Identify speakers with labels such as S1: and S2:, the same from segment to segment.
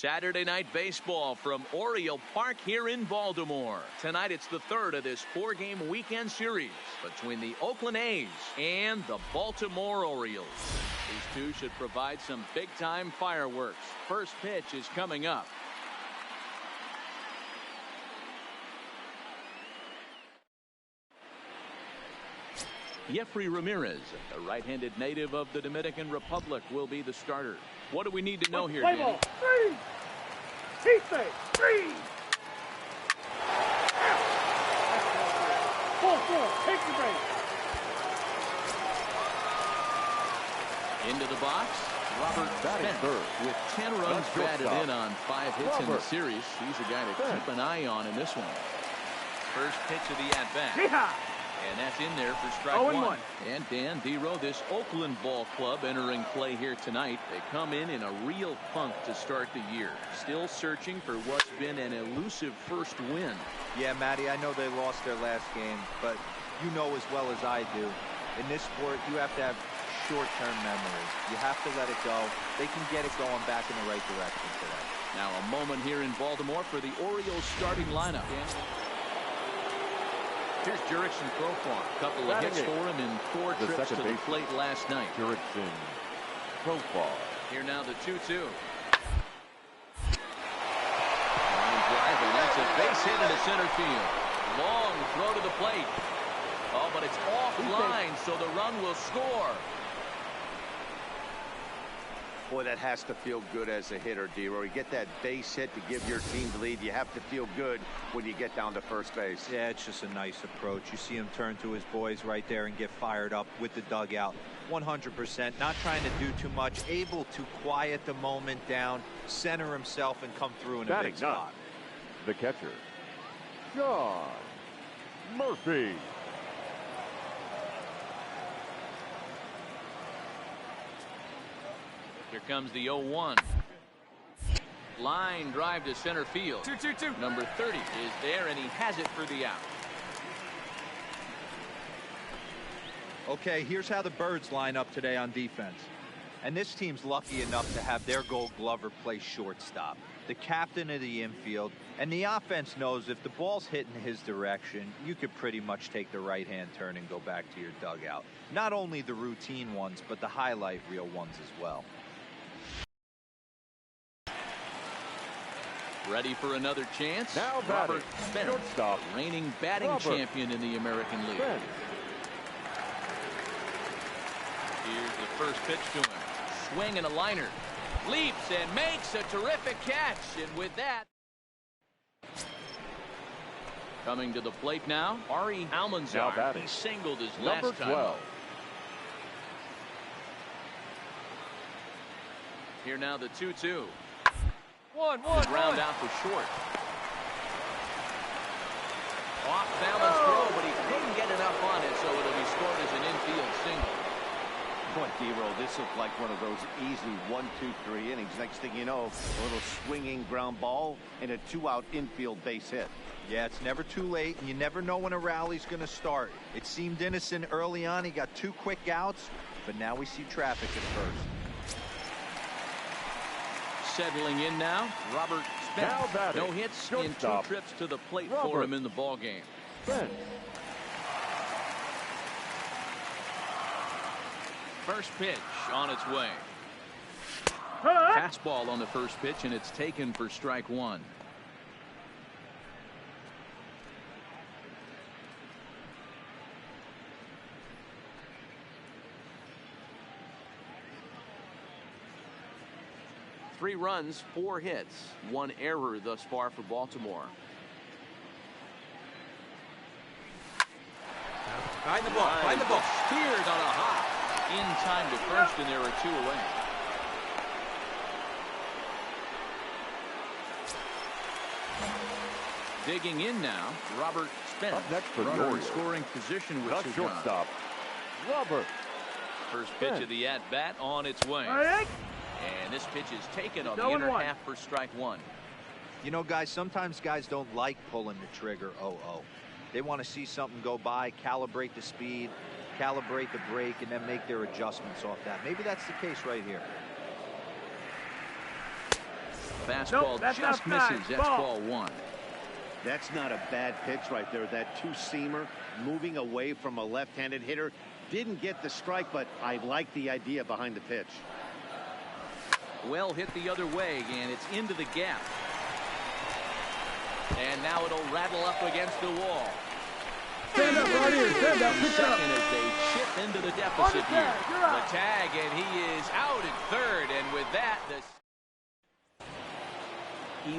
S1: Saturday Night Baseball from Oriole Park here in Baltimore. Tonight it's the third of this four-game weekend series between the Oakland A's and the Baltimore Orioles. These two should provide some big-time fireworks. First pitch is coming up. Jeffrey Ramirez, the right-handed native of the Dominican Republic, will be the starter. What do we need to know here, Danny?
S2: Ball. Freeze! Freeze! Freeze! Full, take the base.
S1: Into the box, Robert Spence with 10 runs batted in on 5 hits in the series. He's a guy to keep an eye on in this one. First pitch of the at-bat. And that's in there for strike one. And Dan Dero, this Oakland ball club entering play here tonight. They come in a real funk to start the year. Still searching for what's been an elusive first win.
S3: Yeah, Matty, I know they lost their last game, but you know as well as I do, in this sport, you have to have short-term memory. You have to let it go. They can get it going back in the right direction today.
S1: Now a moment here in Baltimore for the Orioles starting lineup. Here's Jurickson Profar. A couple of hits for him in 4 trips to the plate last night.
S4: Jurickson Profar.
S1: Here now the 2-2. Line drive, and that's a base hit into center field. Long throw to the plate. Oh, but it's offline, so the run will score.
S5: Boy, that has to feel good as a hitter, Dero. You get that base hit to give your team the lead. You have to feel good when you get down to first base.
S3: Yeah, it's just a nice approach. You see him turn to his boys right there and get fired up with the dugout. 100%. Not trying to do too much. Able to quiet the moment down, center himself, and come through in a big spot.
S4: The catcher, John Murphy.
S1: Here comes the 0-1. Line drive to center field. 2-2-2. Number 30 is there, and he has it for the out.
S3: Okay, here's how the Birds line up today on defense. And this team's lucky enough to have their Gold Glover play shortstop, the captain of the infield, and the offense knows if the ball's hitting his direction, you could pretty much take the right-hand turn and go back to your dugout. Not only the routine ones, but the highlight reel ones as well.
S1: Ready for another chance?
S4: Now
S1: Robert Spence,
S4: shortstop,
S1: reigning batting champion in the American League.
S4: Spence.
S1: Here's the first pitch to him. Swing and a liner. Leaps and makes a terrific catch. And with that, coming to the plate now, Ari Almanzar. He singled his last time.
S4: Number 12.
S1: Here now the 2-2. 1-1. Ground out for short. Off balance throw, but he couldn't get enough on it, so it'll be scored as an infield single.
S5: Boy, Dero, this looked like one of those easy 1-2-3 innings. Next thing you know, a little swinging ground ball and a 2-out infield base hit.
S3: Yeah, it's never too late, and you never know when a rally's going to start. It seemed innocent early on. He got 2 quick outs, but now we see traffic at first.
S1: Settling in now, Robert Spence. No hits in 2 trips to the plate for him in the ball game. First pitch on its way. Fastball on the first pitch, and it's taken for strike 1. Three runs, 4 hits, 1 error thus far for Baltimore.
S3: Behind the ball.
S1: Speared on a hop. In time to first, and there are 2 away. Digging in now, Robert Spence.
S4: Up next for
S1: runner in scoring position with
S4: the shortstop, Robert.
S1: First pitch of the at-bat on its way. And this pitch is taken on the inner half for strike 1.
S3: You know, guys, sometimes guys don't like pulling the trigger 0-0. They want to see something go by, calibrate the speed, calibrate the break, and then make their adjustments off that. Maybe that's the case right here.
S1: Fastball
S2: that's
S1: just
S2: outside.
S1: misses. That's ball one.
S5: That's not a bad pitch right there. That two-seamer moving away from a left-handed hitter. Didn't get the strike, but I like the idea behind the pitch.
S1: Well hit the other way, and it's into the gap. And now it'll rattle up against the wall.
S2: Stand up right here. Stand up. Pick up.
S1: Second as they chip into the deficit here.
S2: You're
S1: The tag, and he is out at third. And with that, the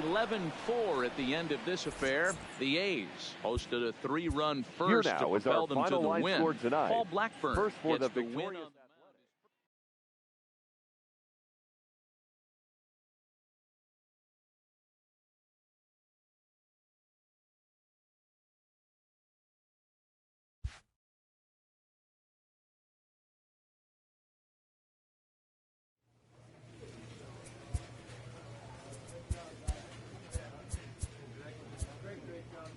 S1: 11-4 at the end of this affair. The A's hosted a 3-run first to propel them to the win. Paul Blackburn
S4: first for
S1: gets
S4: the
S1: win
S4: victorious
S1: on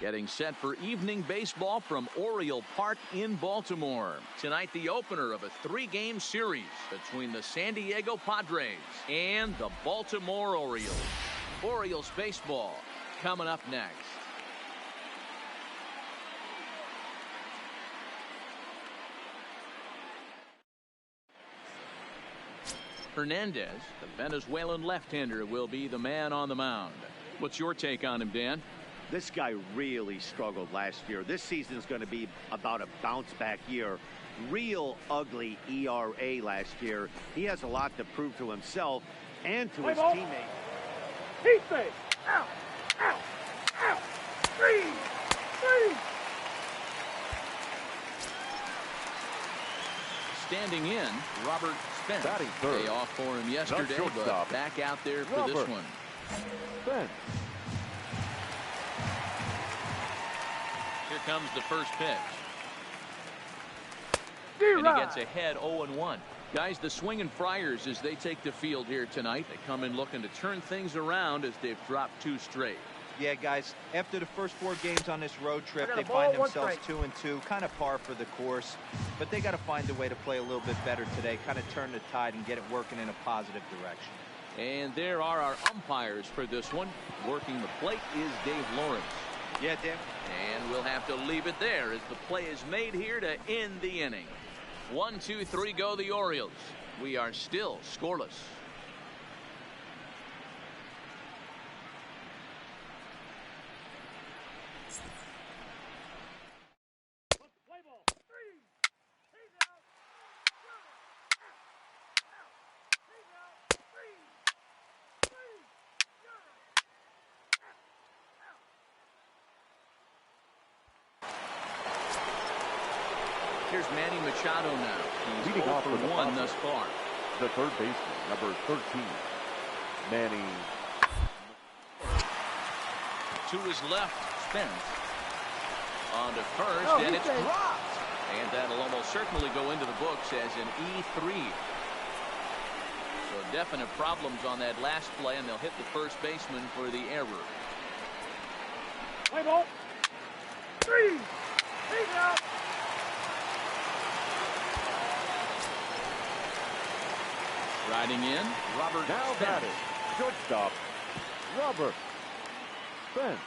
S1: getting set for evening baseball from Oriole Park in Baltimore. Tonight, the opener of a 3-game series between the San Diego Padres and the Baltimore Orioles. Orioles baseball coming up next. Hernandez, the Venezuelan left-hander, will be the man on the mound. What's your take on him, Dan?
S5: This guy really struggled last year. This season is going to be about a bounce-back year. Real ugly ERA last year. He has a lot to prove to himself and to his teammates.
S2: Heat fake. Out. Out. Out. Freeze. Freeze.
S1: Standing in, Robert Spence.
S4: Batting third.
S1: Day off for him yesterday, but back out there for this one.
S4: Spence.
S1: Here comes the first pitch.
S2: And
S1: he gets ahead 0-1. Guys, the swinging Friars as they take the field here tonight. They come in looking to turn things around as they've dropped 2 straight.
S3: Yeah, guys, after the first 4 games on this road trip, they find themselves 2-2, kind of par for the course. But they got to find a way to play a little bit better today, kind of turn the tide and get it working in a positive direction.
S1: And there are our umpires for this one. Working the plate is Dave Lawrence.
S3: Yeah, Dan.
S1: And we'll have to leave it there as the play is made here to end the inning. 1, 2, 3 go the Orioles. We are still scoreless. Here's Manny Machado now. He's
S4: leading off for
S1: 1 thus far.
S4: The third baseman, number 13, Manny.
S1: To his left, Spence. On to first, and it's dropped. And that'll almost certainly go into the books as an E3. So definite problems on that last play, and they'll hit the first baseman for the error.
S2: Play ball. 3. He's out.
S1: Riding in, Robert
S4: Now
S1: Spence.
S4: batting, shortstop, Robert Spence.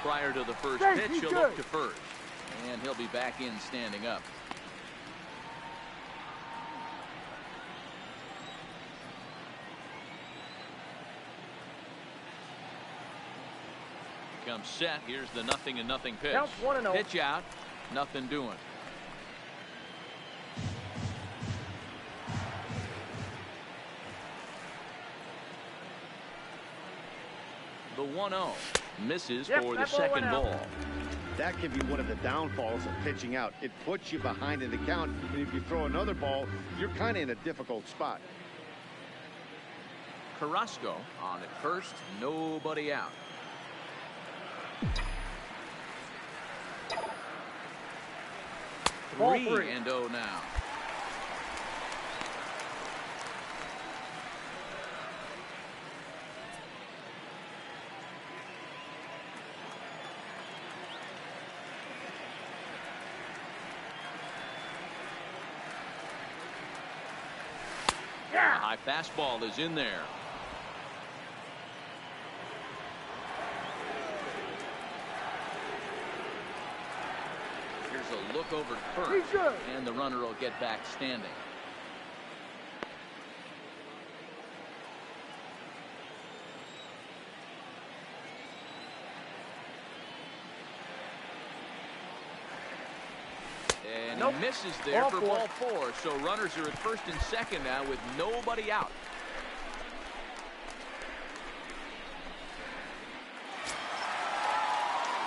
S1: Prior to the first
S2: Hey,
S1: pitch,
S2: he's
S1: he'll
S2: good.
S1: look to first. And he'll be back in standing up. Comes set. Here's the 0-0 pitch.
S2: Counts 1-0.
S1: Pitch out. Nothing doing. The 1-0 misses
S2: Yep,
S1: for the
S2: that ball
S1: second
S2: went out.
S1: ball.
S5: That can be one of the downfalls of pitching out. It puts you behind in the count, and if you throw another ball, you're kind of in a difficult spot.
S1: Carrasco on at first. Nobody out. 3-0 now. A high fastball is in there. Here's a look over to first,
S2: He's good.
S1: and the runner will get back standing. And
S2: Nope.
S1: he misses there
S2: Ball
S1: for
S2: four.
S1: ball 4. So runners are at first and second now with nobody out.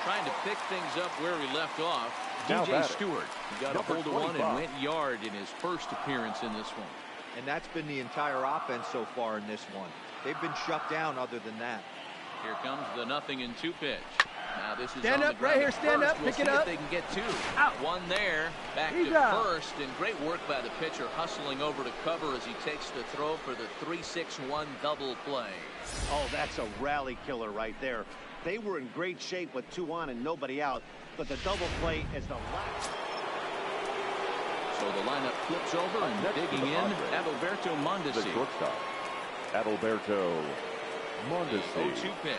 S1: Trying to pick things up where he left off.
S4: Now
S1: DJ
S4: batting.
S1: Stewart. He got
S4: Number
S1: a hold of one
S4: 25.
S1: and went yard in his first appearance in this one.
S3: And that's been the entire offense so far in this one. They've been shut down other than that.
S1: Here comes the 0-2 pitch. Now this is
S2: Stand
S1: on
S2: up,
S1: the ground
S2: right here,
S1: at
S2: stand
S1: first.
S2: up,
S1: We'll
S2: pick it
S1: see if
S2: up.
S1: they can get 2.
S2: Out.
S1: One there, back
S2: He's
S1: to
S2: out.
S1: first, and great work by the pitcher hustling over to cover as he takes the throw for the 3-6-1 double play.
S5: Oh, that's a rally killer right there. They were in great shape with 2 on and nobody out, but the double play is the last.
S1: So the lineup flips over and
S4: Next to
S1: digging
S4: the
S1: in,
S4: Padres,
S1: Adalberto
S4: The
S1: Mondesi.
S4: shortstop, Adalberto Mondesi.
S1: 0-2 pitch.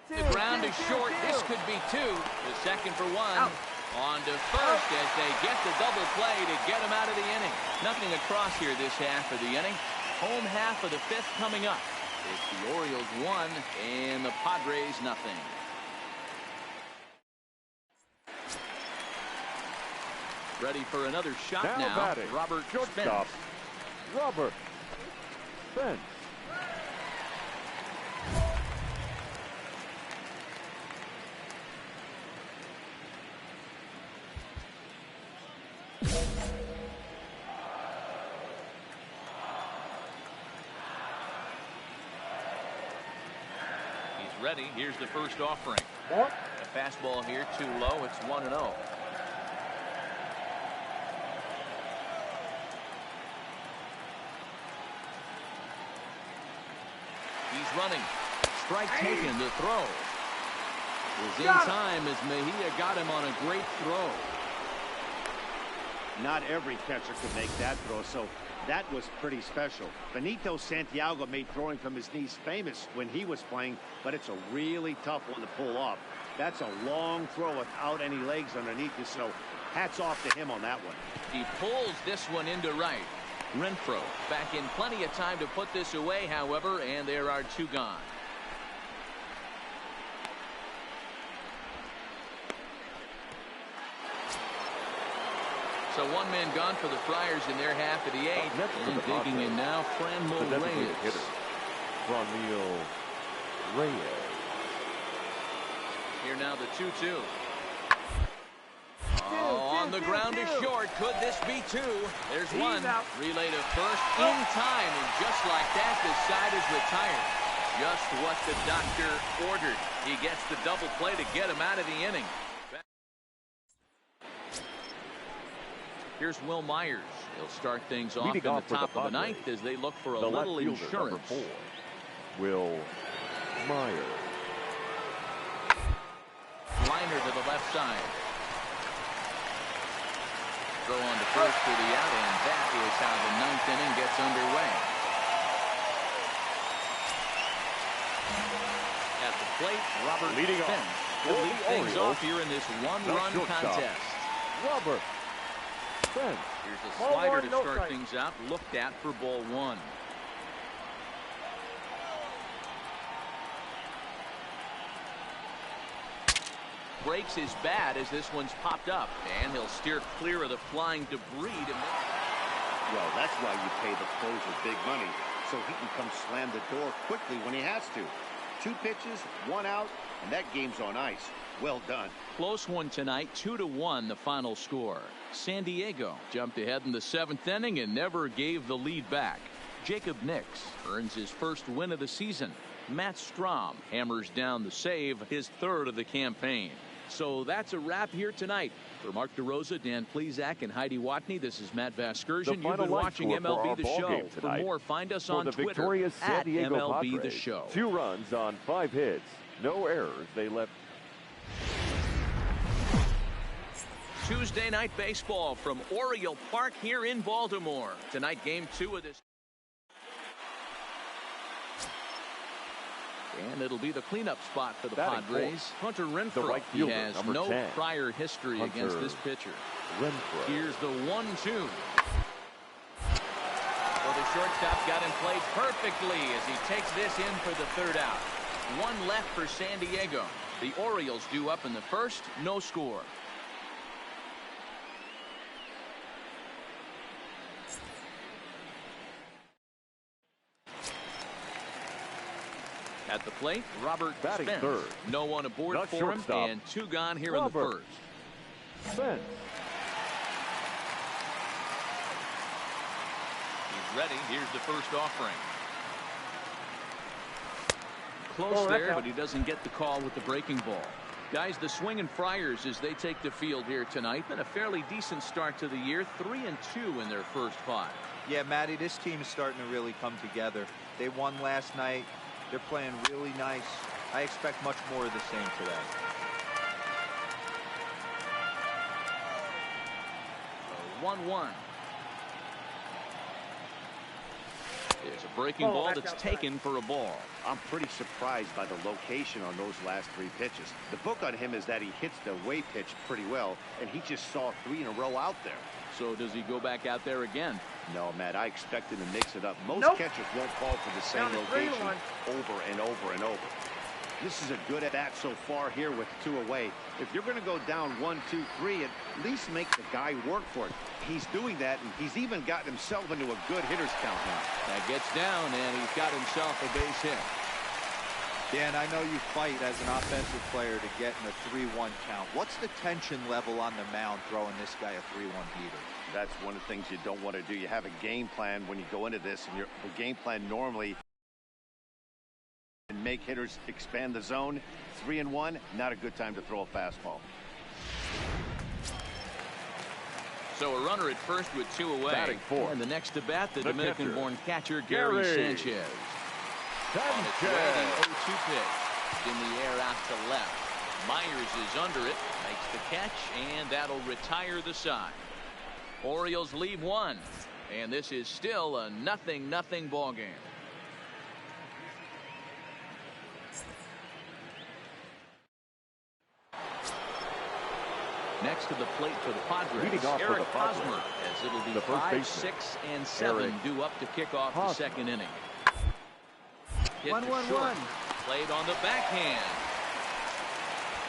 S1: The ground is short. This could be 2. The second for 1.
S2: Out.
S1: On to first as they get the double play to get him out of the inning. Nothing across here this half of the inning. Home half of the 5th coming up. It's the Orioles 1 and the Padres nothing. Ready for another shot now.
S4: batting,
S1: Robert
S4: shortstop,
S1: Spence.
S4: Robert Spence.
S1: He's ready. Here's the first offering.
S2: Ball.
S1: A fastball here too low. It's 1-0. He's running. Strike taken. The throw is in
S2: Got him.
S1: time as Mejia got him on a great throw.
S5: Not every catcher could make that throw, so that was pretty special. Benito Santiago made throwing from his knees famous when he was playing, but it's a really tough one to pull off. That's a long throw without any legs underneath you, so hats off to him on that one.
S1: He pulls this one into right. Renfroe back in plenty of time to put this away, however, and there are 2 gone. So 1 man gone for the Friars in their half of the 8th.
S4: Next to
S1: And
S4: the
S1: digging
S4: Padres,
S1: in now,
S4: The
S1: Franmil
S4: designated
S1: Reyes.
S4: hitter, Franmil Reyes.
S1: Here now the 2-2. Oh, on the ground is short. Could this be 2? There's
S2: He's
S1: 1.
S2: out.
S1: Relay to first in time, and just like that, the side is retired. Just what the doctor ordered. He gets the double play to get him out of the inning. Here's Will Myers. He'll start things off
S4: Leading
S1: in
S4: off
S1: the
S4: for
S1: top
S4: the
S1: of the
S4: Padres,
S1: 9th as they look for a
S4: The left
S1: little
S4: fielder, number
S1: insurance.
S4: 4, Will Myers.
S1: Liner to the left side. Throw on to first for the out, and that is how the 9th inning gets underway. At the plate, Robert
S4: Leading
S1: Spence
S4: off
S1: will
S4: for
S1: lead
S4: the
S1: things
S4: Orioles,
S1: off here in this
S4: the
S1: one-run
S4: shortstop,
S1: contest.
S4: Robert Spence.
S1: Here's a
S2: Ball
S1: slider
S2: one,
S1: to
S2: no
S1: start
S2: strike.
S1: things out. Looked at for ball one. Breaks his bat as this one's popped up, and he'll steer clear of the flying debris to make.
S5: Well, that's why you pay the closer big money, so he can come slam the door quickly when he has to. 2 pitches, 1 out, and that game's on ice. Well done.
S1: Close one tonight, 2-1 the final score. San Diego jumped ahead in the 7th inning and never gave the lead back. Jacob Nix earns his first win of the season. Matt Strahm hammers down the save, his 3rd of the campaign. So that's a wrap here tonight. For Mark DeRosa, Dan Plesac, and Heidi Watney, this is Matt Vasgersian. You've been watching MLB The Show. For more, find us on Twitter at MLB The Show.
S4: 2 runs on 5 hits. No errors. They left.
S1: Tuesday night baseball from Oriole Park here in Baltimore. Tonight, game 2 of this. And it'll be the cleanup spot for the Padres. Hunter Renfroe.
S4: Right
S1: he has no
S4: 10.
S1: prior history against this pitcher.
S4: Renfroe.
S1: Here's the 1-2. Well, the shortstop got in play perfectly as he takes this in for the 3rd out. 1 left for San Diego. The Orioles due up in the 1st. No score. At the plate, Robert
S4: Batting
S1: Spence.
S4: 3rd.
S1: No one aboard
S4: The
S1: for him,
S4: shortstop,
S1: and 2 gone here in the
S4: Robert
S1: 1st.
S4: Spence.
S1: He's ready. Here's the first offering. Close
S2: Oh, that's
S1: there,
S2: out.
S1: but he doesn't get the call with the breaking ball. Guys, the Swingin' Friars, as they take the field here tonight, been a fairly decent start to the year. 3-2 in their first 5.
S3: Yeah, Matty, this team is starting to really come together. They won last night. They're playing really nice. I expect much more of the same today.
S1: So 1-1. There's a breaking ball that's taken for a ball.
S5: I'm pretty surprised by the location on those last 3 pitches. The book on him is that he hits the away pitch pretty well, and he just saw 3 in a row out there.
S1: So does he go back out there again?
S5: No, Matt, I expect him to mix it up. Most
S2: Nope.
S5: catchers won't fall for the same
S2: Down to
S5: location
S2: 3-1.
S5: over and over and over. This is a good at bat so far here with 2 away. If you're going to go down 1, 2, 3, at least make the guy work for it. He's doing that, and he's even gotten himself into a good hitter's count now.
S1: That gets down, and he's got himself a base hit.
S3: Dan, I know you fight as an offensive player to get in a 3-1 count. What's the tension level on the mound throwing this guy a 3-1 heater?
S5: That's one of the things you don't want to do. You have a game plan when you go into this, and the game plan normally and make hitters expand the zone. 3-1, not a good time to throw a fastball.
S1: So a runner at first with 2 away.
S4: Batting 4.
S1: And the next to bat, the Dominican-born catcher,
S4: Gary
S1: Gary Sanchez. On its way, the 0-2 pitch. In the air out to left. Myers is under it, makes the catch, and that'll retire the side. Orioles leave 1, and this is still a 0-0 ball game. Next to the plate for the Padres,
S4: Leading off for
S1: Eric
S4: the Padres,
S1: Hosmer, as it'll be
S4: the first
S1: 5,
S4: baseman,
S1: 6, and 7
S4: Eric
S1: due up to kick off the
S4: Hosmer.
S1: 2nd inning. Hit
S3: 1-1-1.
S1: to short. Played on the backhand.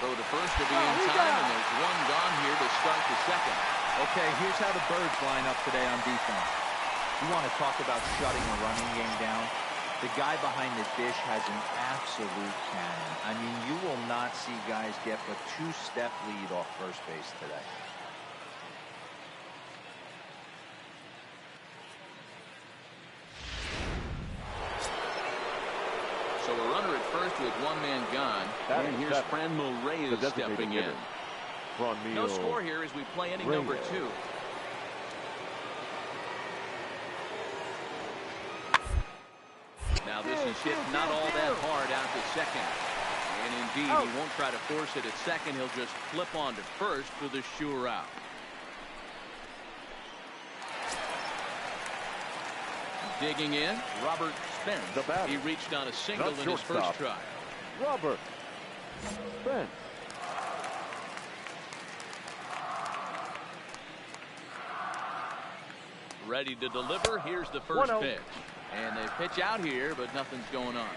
S1: Throw to first to be in time, and there's 1 gone here to start the 2nd.
S3: Okay, here's how the Birds line up today on defense. You want to talk about shutting a running game down? The guy behind the dish has an absolute cannon. I mean, you will not see guys get a 2-step lead off first base today.
S1: So a runner at first with 1 man gone. And here's Franmil Reyes stepping in. No score here as we play inning number 2. Now this is hit not all that hard out to second. And indeed, he won't try to force it at second. He'll just flip on to first for the sure out. Digging in, Robert Spence. He reached on a single in his first try.
S4: Robert Spence.
S1: Ready to deliver. Here's the first pitch. And they pitch out here, but nothing's going on.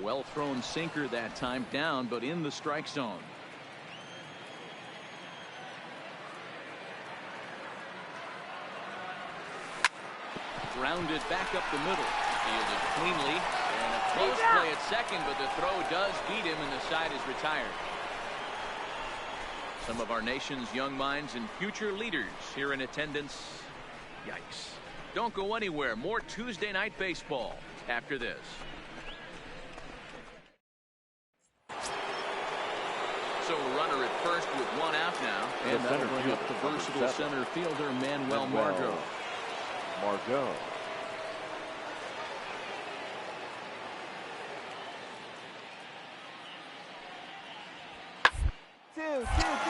S1: Well thrown sinker that time, down, but in the strike zone. Grounded back up the middle. Fielded cleanly. And a close play at second, but the throw does beat him, and the side is retired. Some of our nation's young minds and future leaders here in attendance. Yikes. Don't go anywhere. More Tuesday night baseball after this. So runner at first with one out now. And that'll bring up the versatile center fielder Manuel Margot.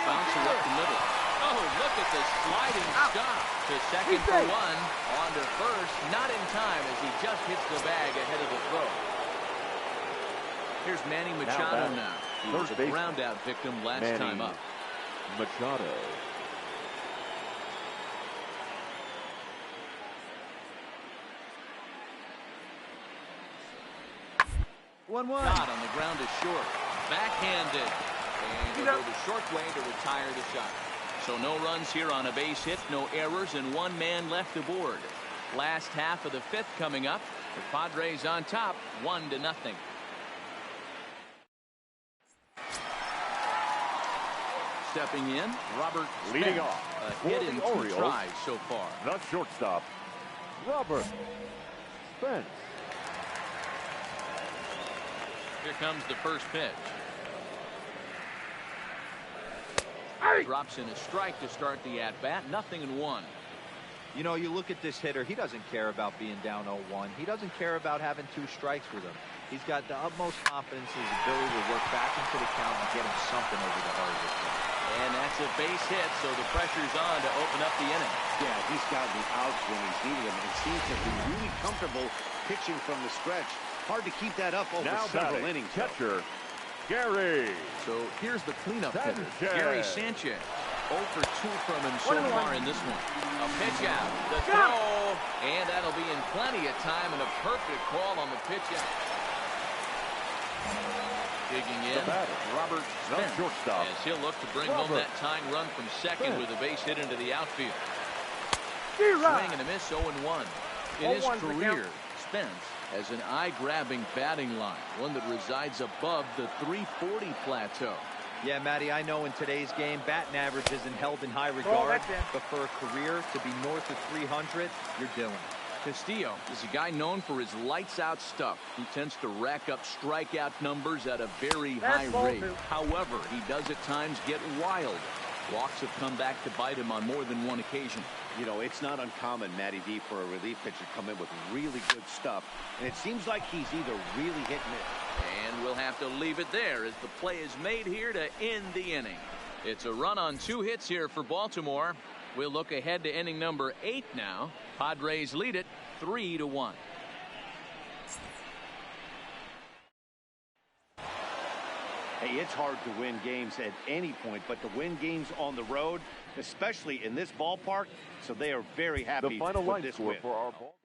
S1: Bouncer up the middle. Oh, look at this sliding stop. To second for one. On to first. Not in time as he just hits the bag ahead of the throw. Here's Manny Machado now. He was a ground out victim last time up.
S4: Machado.
S1: Shot on the ground is short. Backhanded. And he'll go the short way to retire the shot. So no runs here on a base hit, no errors, and one man left aboard. Last half of the fifth coming up. The Padres on top, 1-0. Stepping in, Robert Spence.
S4: Leading off.
S1: A hit in 2 tries so far.
S4: The shortstop, Robert Spence.
S1: Here comes the first pitch. Drops in a strike to start the at-bat. 0-1.
S3: You know, you look at this hitter, he doesn't care about being down 0-1. He doesn't care about having 2 strikes with him. He's got the utmost confidence in his ability to work back into the count and get him something over the heart of the plate.
S1: And that's a base hit, so the pressure's on to open up the inning.
S5: Yeah, he's gotten the outs when he's needed them. He seems to be really comfortable pitching from the stretch. Hard to keep that up over several innings.
S4: Catcher, Gary.
S1: So here's the cleanup hitter, Gary Sanchez. 0 for 2 from him so far in this one. A pitch out, the throw, and that'll be in plenty of time, and a perfect call on the pitch out. Digging in, Robert Spence,
S4: shortstop,
S1: as he'll look to bring home that tying run from second with a base hit into the outfield. Swing and a miss, 0-1. In his career, Spence has an eye-grabbing batting line, one that resides above the 340 plateau.
S3: Yeah, Matty, I know in today's game, batting average isn't held in high regard, but for a career to be north of 300, you're Dylan.
S1: Castillo is a guy known for his lights-out stuff. He tends to rack up strikeout numbers at a very high rate. However, he does at times get wild. Walks have come back to bite him on more than one occasion.
S5: You know, it's not uncommon, Matty D, for a relief pitcher to come in with really good stuff. And it seems like he's either really hit and miss.
S1: And we'll have to leave it there as the play is made here to end the inning. It's a run on 2 hits here for Baltimore. We'll look ahead to inning number 8 now. Padres lead it 3-1.
S5: Hey, it's hard to win games at any point, but to win games on the road, especially in this ballpark, so they are very happy
S4: the final
S5: with
S4: line
S5: this
S4: score
S5: win.
S4: for our ball.